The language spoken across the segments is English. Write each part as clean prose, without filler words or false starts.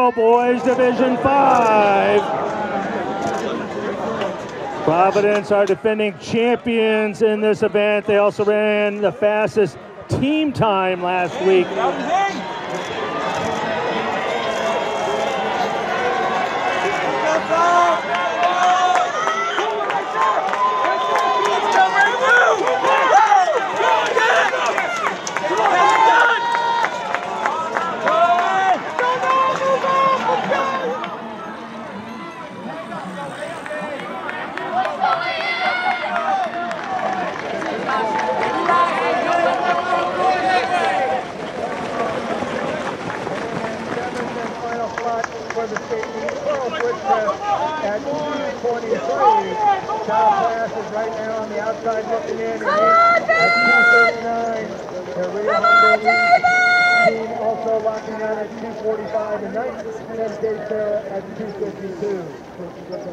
now, Boys Division 5. Providence are defending champions in this event. They also ran the fastest team time last week. At 2:23, top class is right now on the outside looking in. At 2:39, the real team also locking on at 2:45 and 9 State Fair at 2:52.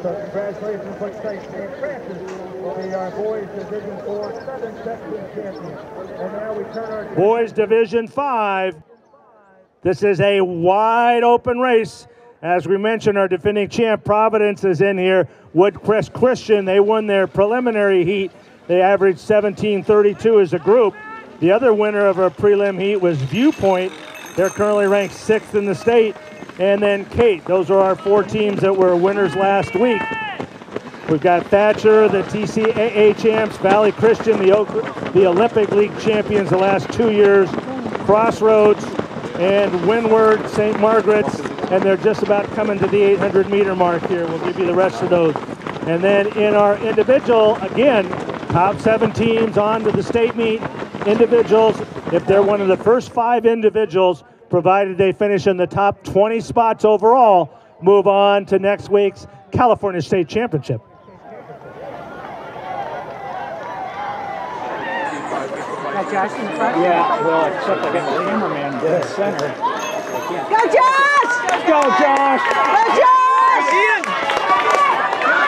So congratulations, looks like St. Francis will be our Boys Division 4 Southern Section champion. And now we turn our Boys Division 5. This is a wide open race. As we mentioned, our defending champ Providence is in here. Woodcrest Christian, they won their preliminary heat. They averaged 17:32 as a group. The other winner of our prelim heat was Viewpoint. They're currently ranked 6th in the state. And then Cate. Those are our 4 teams that were winners last week. We've got Thatcher, the TCAA champs, Valley Christian, the Olympic League champions the last 2 years, Crossroads, and Windward, St. Margaret's. And they're just about coming to the 800-meter mark here. We'll give you the rest of those. And then in our individual, again, top 7 teams on to the state meet. Individuals, if they're one of the first 5 individuals, provided they finish in the top 20 spots overall, move on to next week's California State Championship. Got Josh in the front? Yeah, well, except I got the cameraman dead center. Go Josh! Let's go, Josh! Go Josh! Ian!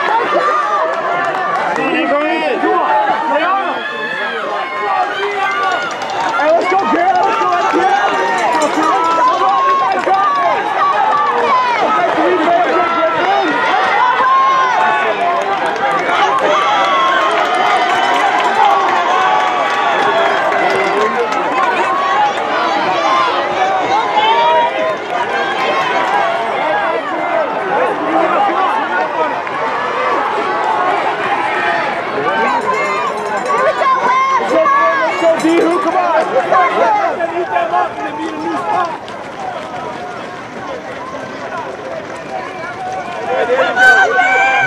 Go Josh! Go in! Come on! Lay on! Hey, let's go, Garrett! Let's go, let's go!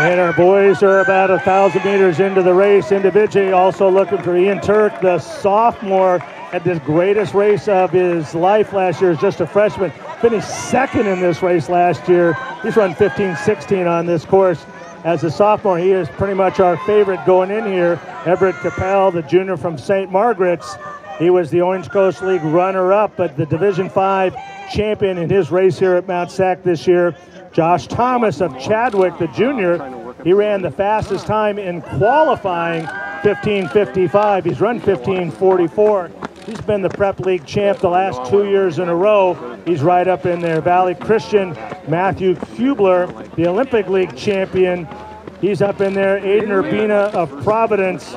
And our boys are about 1,000 meters into the race individually. Also looking for Eyan Turk, the sophomore, had the greatest race of his life last year as just a freshman. Finished 2nd in this race last year. He's run 15:16 on this course. As a sophomore, he is pretty much our favorite going in here. Everett Capelle, the junior from St. Margaret's. He was the Orange Coast League runner-up, but the Division 5 champion in his race here at Mount Sac this year. Josh Thomas of Chadwick, the junior, he ran the fastest time in qualifying, 15:55. He's run 15:44. He's been the Prep League champ the last 2 years in a row. He's right up in there. Valley Christian, Matthew Kubler, the Olympic League champion. He's up in there. Aiden Urbina of Providence.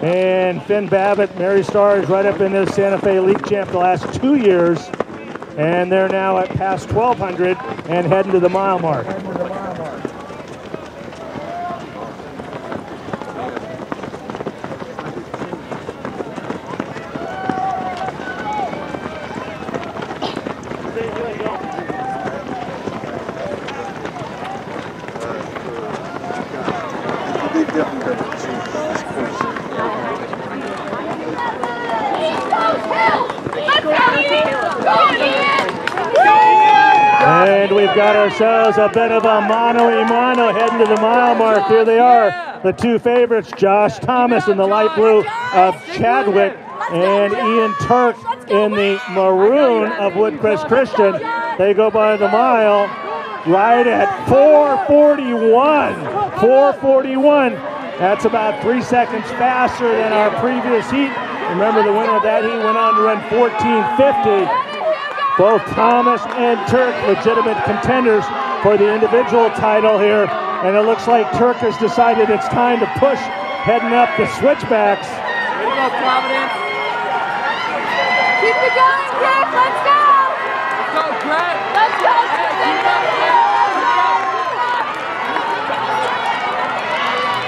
And Finn Babbitt, Mary Starr is right up in there. Santa Fe League champ the last 2 years. And they're now at past 1,200 and heading to the mile mark. And we've got ourselves a bit of a mano-a-mano heading to the mile mark. Here they are, the 2 favorites, Josh Thomas in the light blue of Chadwick and Eyan Turk in the maroon of Woodcrest Christian. They go by the mile right at 4:41. 4:41. That's about 3 seconds faster than our previous heat. Remember, the winner of that heat went on to run 14:50. Both Thomas and Turk legitimate contenders for the individual title here. And it looks like Turk has decided it's time to push, heading up the switchbacks. Way to go, Providence. Keep it going, Griff. Let's go. Let's go, Brett. Let's go.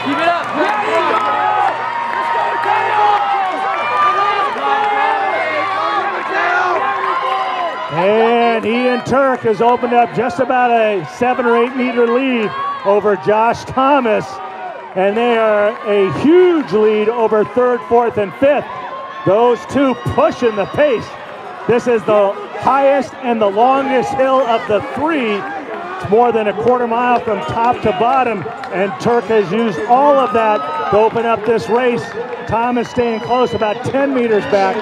Keep it up, Brett. And Eyan Turk has opened up just about a 7 or 8 meter lead over Josh Thomas. And they are a huge lead over 3rd, 4th, and 5th. Those two pushing the pace. This is the highest and the longest hill of the 3. It's more than a quarter mile from top to bottom. And Turk has used all of that to open up this race. Thomas staying close, about 10 meters back.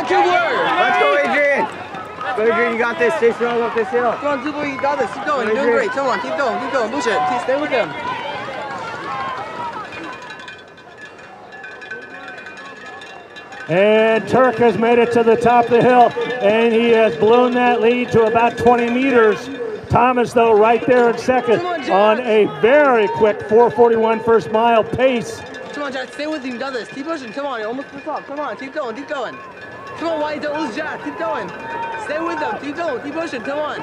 Let's go, Adrian. Go, Adrian, you got this. Stay strong up this hill. Come on, Kubler, you got this. Keep going. You're doing great. Come on, keep going. Keep going. Push it. Stay with him. And Turk has made it to the top of the hill, and he has blown that lead to about 20 meters. Thomas, though, right there in second on a very quick 4:41 first mile pace. Come on, Jack. Stay with him. You got this. Keep pushing. Come on. You're almost to the top. Come on. Keep going. Keep going. Come on, White. Don't lose Jack. Keep going. Stay with them. Keep going. Keep pushing. Come on.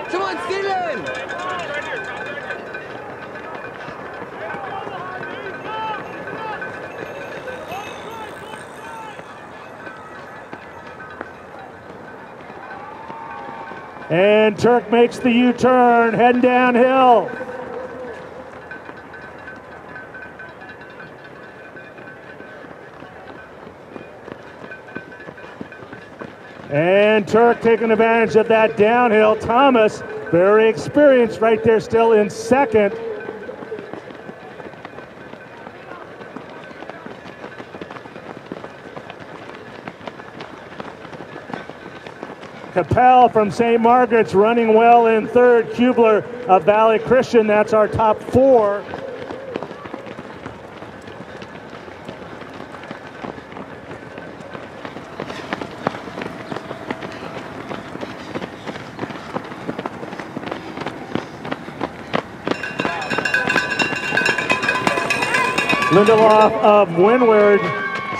Come on, Steven. And Turk makes the U-turn, heading downhill. And Turk taking advantage of that downhill. Thomas, very experienced right there, still in second. Capelle from St. Margaret's running well in third. Kubler of Valley Christian, that's our top 4. Lindelof of Windward.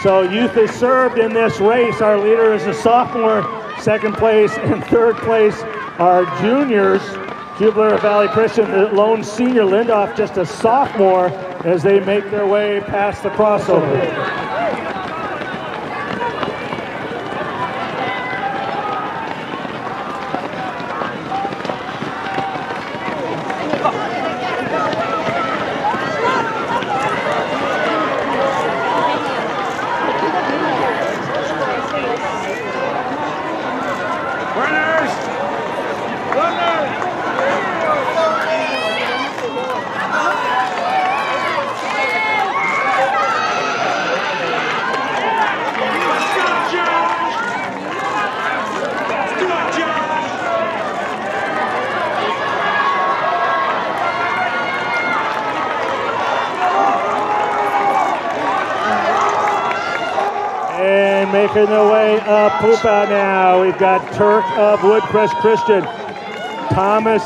So youth is served in this race. Our leader is a sophomore. Second place and third place are juniors. Kubler of Valley Christian, the lone senior. Lindelof just a sophomore as they make their way past the crossover. Making their way up poop out now. We've got Turk of Woodcrest Christian. Thomas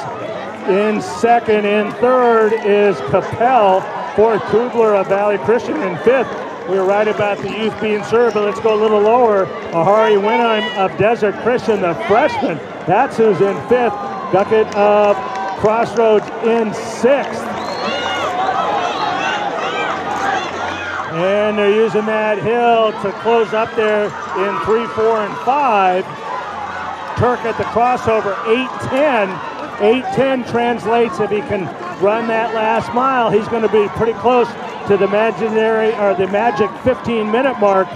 in second. In third is Capelle. Fourth, Kubler of Valley Christian. In fifth, we're right about the youth being served, but let's go a little lower. Mehari Winheim of Desert Christian, the freshman. That's who's in fifth. Guckert of Crossroads in sixth. And they're using that hill to close up there in 3, 4, and 5. Turk at the crossover, 8:10. 8:10 translates if he can run that last mile. He's going to be pretty close to the the magic 15-minute mark.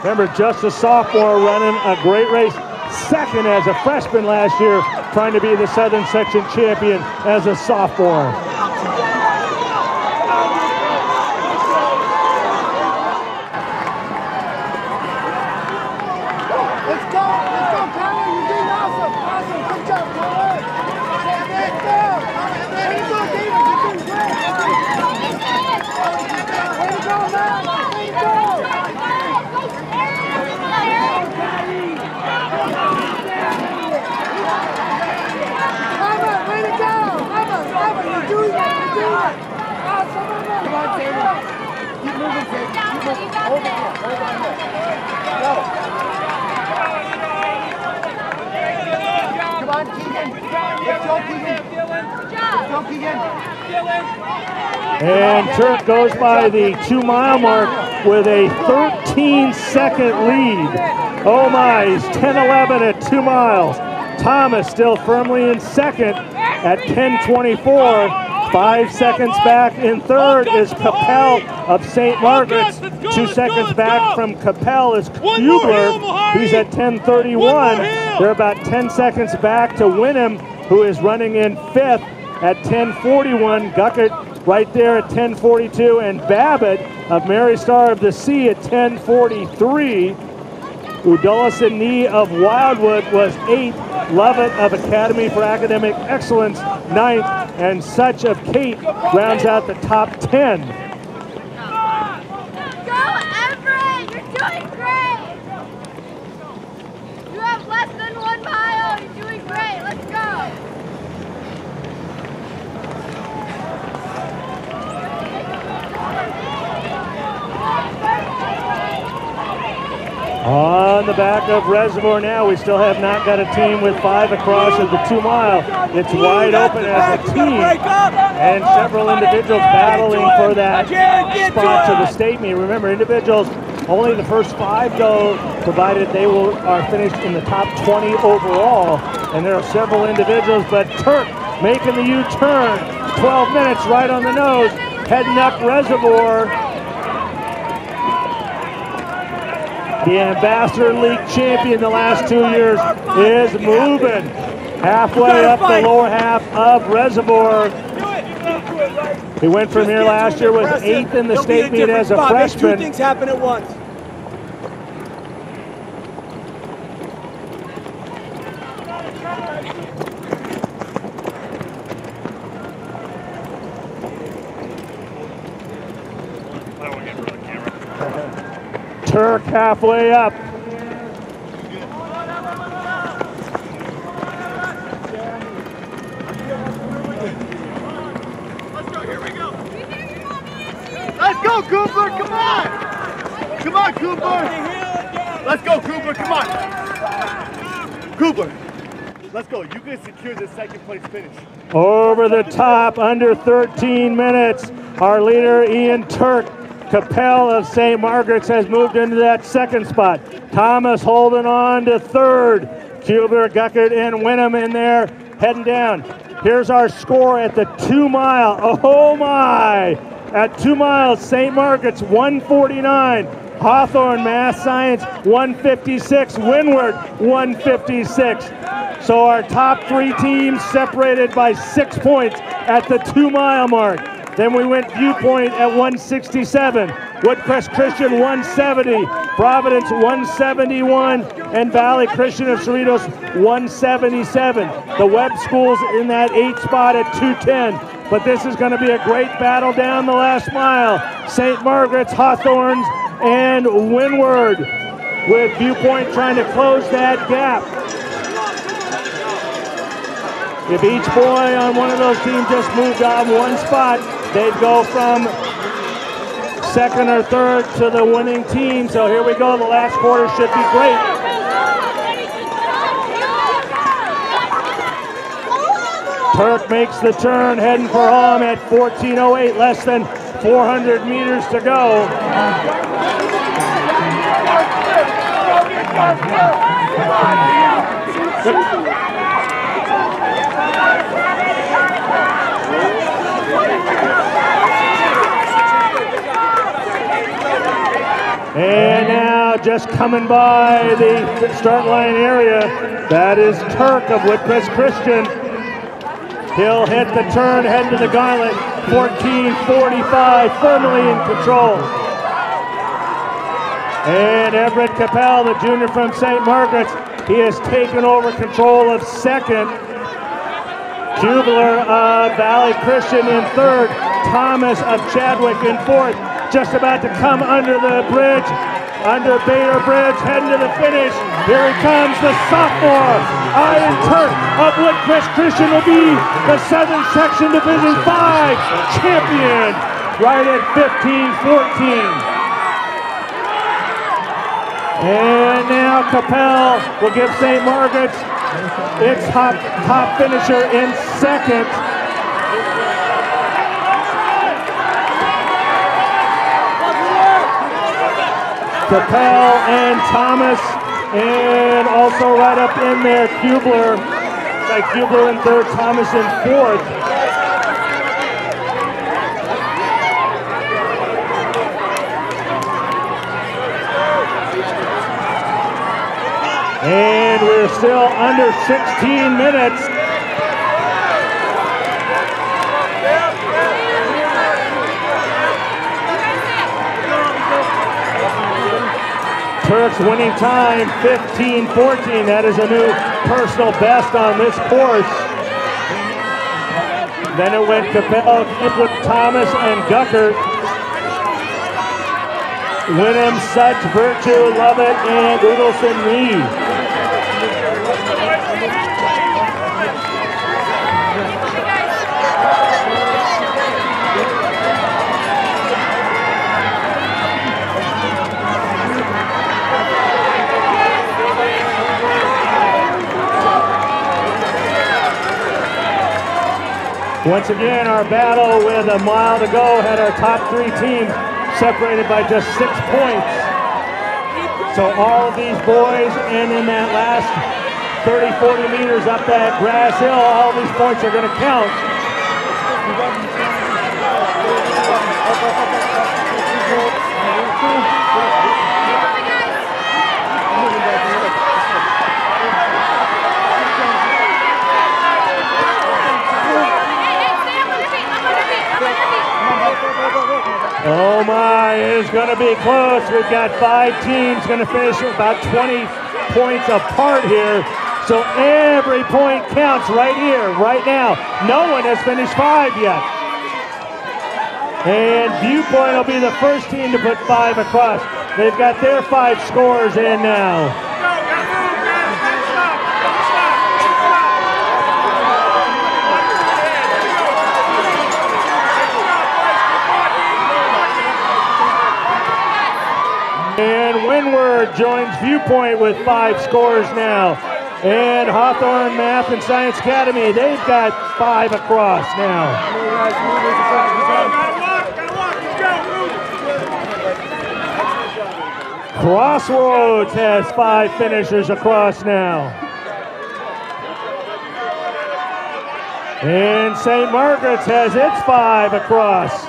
Remember, just a sophomore running a great race. Second as a freshman last year, trying to be the Southern Section champion as a sophomore. Come on, Sadie. Keep moving, Sadie. Keep moving. Hold on here. Hold on here. Go. Come on, Keegan. Let's go, Keegan. Let's go, Keegan. And Turk goes by the 2-mile mark with a 13-second lead. Oh my, he's 10-11 at 2 miles. Thomas still firmly in second at 10:24. 5 seconds back in third is Capelle of St. Margaret's. 2 seconds back from Capelle is Kubler. He's at 10:31. They're about 10 seconds back to Winheim, who is running in fifth at 10:41. Guckert right there at 10:42. And Babbitt of Mary Star of the Sea at 10:43. Udolison Nee of Wildwood was 8th. Lovett of Academy for Academic Excellence 9th. And Sutch of Cate rounds out the top 10. Go, Everett! You're doing great! You have less than 1 mile. You're doing great. Let's go! On the back of Reservoir now, we still have not got a team with 5 across at the 2 mile. It's wide open as a team, and several individuals battling for that spot to the state meet. Remember, individuals, only the first 5 go, provided they are finished in the top 20 overall. And there are several individuals, but Turk making the U-turn, 12 minutes right on the nose, heading up Reservoir. The Ambassador League champion the last 2 years is moving halfway up the lower half of Reservoir. He went from here last year, was 8th in the state meet as a freshman. 2 things happen at once. Turk halfway up. Let's go, Kubler, come on! Come on, Kubler! Let's go, Kubler, come on! Kubler, let's go. You can secure the 2nd place finish. Over the top, under 13 minutes. Our leader, Eyan Turk. Capelle of St. Margaret's has moved into that 2nd spot. Thomas holding on to 3rd. Kubler, Guckert, and Winheim in there, heading down. Here's our score at the 2 mile. Oh my! At 2 miles, St. Margaret's 149. Hawthorne Math Science 156. Windward 156. So our top 3 teams separated by 6 points at the 2 mile mark. Then we went Viewpoint at 167, Woodcrest Christian 170, Providence 171, and Valley Christian of Cerritos 177. The Webb schools in that 8th spot at 210. But this is going to be a great battle down the last mile. St. Margaret's, Hawthorne's, and Windward, with Viewpoint trying to close that gap. If each boy on one of those teams just moved on 1 spot, they'd go from 2nd or 3rd to the winning team. So here we go. The last quarter should be great. Turk makes the turn, heading for home at 14:08, less than 400 meters to go. And now just coming by the start line area, that is Turk of Woodcrest Christian. He'll hit the turn, head to the gauntlet, 14:45, firmly in control. And Everett Capelle, the junior from St. Margaret's, he has taken over control of 2nd. Kubler of Valley Christian in 3rd. Thomas of Chadwick in 4th. Just about to come under the bridge. under Bader Bridge, heading to the finish. Here he comes, the sophomore, Eyan Turk of Woodcrest Christian will be the Southern Section Division 5 champion, right at 15-14. And now Capelle will give St. Margaret's its top finisher in second. Capelle and Thomas, and also right up in there, Kubler. Like Kubler in third, Thomas in fourth. And we're still under 16 minutes. Turks winning time, 15-14. That is a new personal best on this course. Then it went Capelle, Kubler, Thomas, and Guckert. Winheim, Sutch, Virtue, Lovett, and Udelson Lee. Once again, our battle with a mile to go had our top three teams separated by just 6 points. So all of these boys, and in that last 30, 40 meters up that grass hill, all of these points are going to count. Oh my, it is going to be close. We've got 5 teams going to finish about 20 points apart here. So every point counts right here, right now. No one has finished 5 yet. And Viewpoint will be the first team to put 5 across. They've got their 5 scores in now. And Windward joins Viewpoint with 5 scores now. And Hawthorne Math and Science Academy, they've got 5 across now. Crossroads has 5 finishers across now. And St. Margaret's has its 5 across.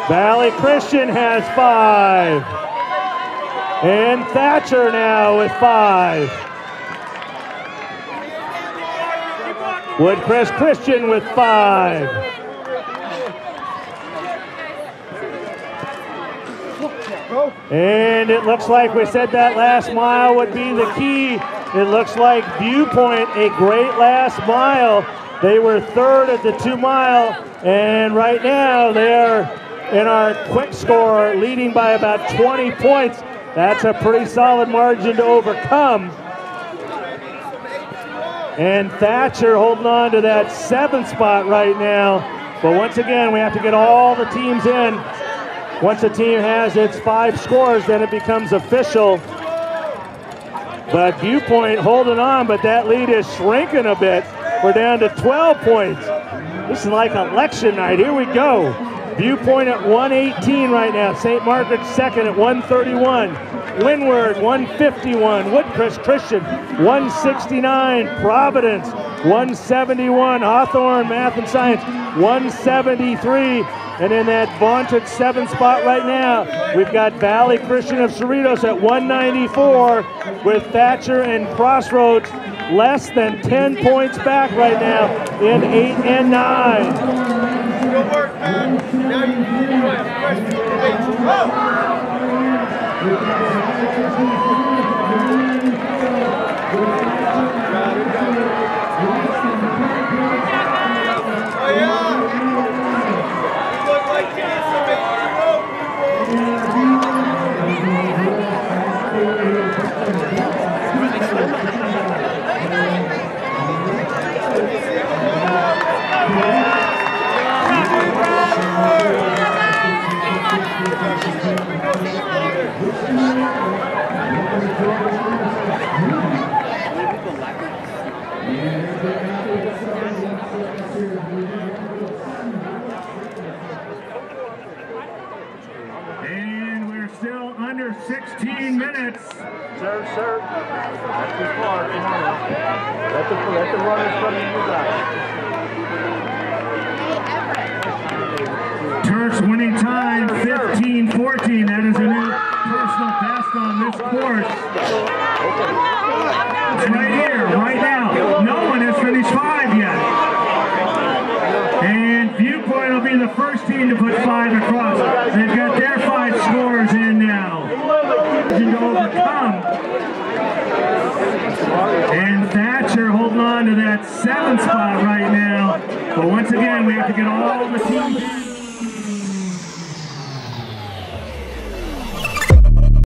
Valley Christian has 5. And Thatcher now with 5. Woodcrest Christian with 5. And it looks like we said that last mile would be the key. It looks like Viewpoint, a great last mile. They were third at the 2 mile, and right now they're in our quick score, leading by about 20 points. That's a pretty solid margin to overcome. And Thatcher holding on to that 7th spot right now. But once again, we have to get all the teams in. Once a team has its 5 scores, then it becomes official. But Viewpoint holding on, but that lead is shrinking a bit. We're down to 12 points. This is like election night. Here we go. Viewpoint at 118 right now. St. Margaret's second at 131. Windward 151. Woodcrest Christian 169. Providence 171. Hawthorne Math and Science 173. And in that vaunted 7th spot right now, we've got Valley Christian of Cerritos at 194 with Thatcher and Crossroads less than 10 points back right now in 8 and 9. Good work, man. Now you can do Oh, yeah. You look like you need some extra rope, people. for 16 minutes. Serve. Not too far. Come on now. Let the runners from you guys. Turk's winning time, 15:14. That is a new personal best on this course. It's right here, right now. No one has finished 5 yet. And Viewpoint will be the first team to put 5 across. They've got their 5 scores in now. To overcome. And Thatcher holding on to that 7th spot right now. But once again, we have to get all the teams in.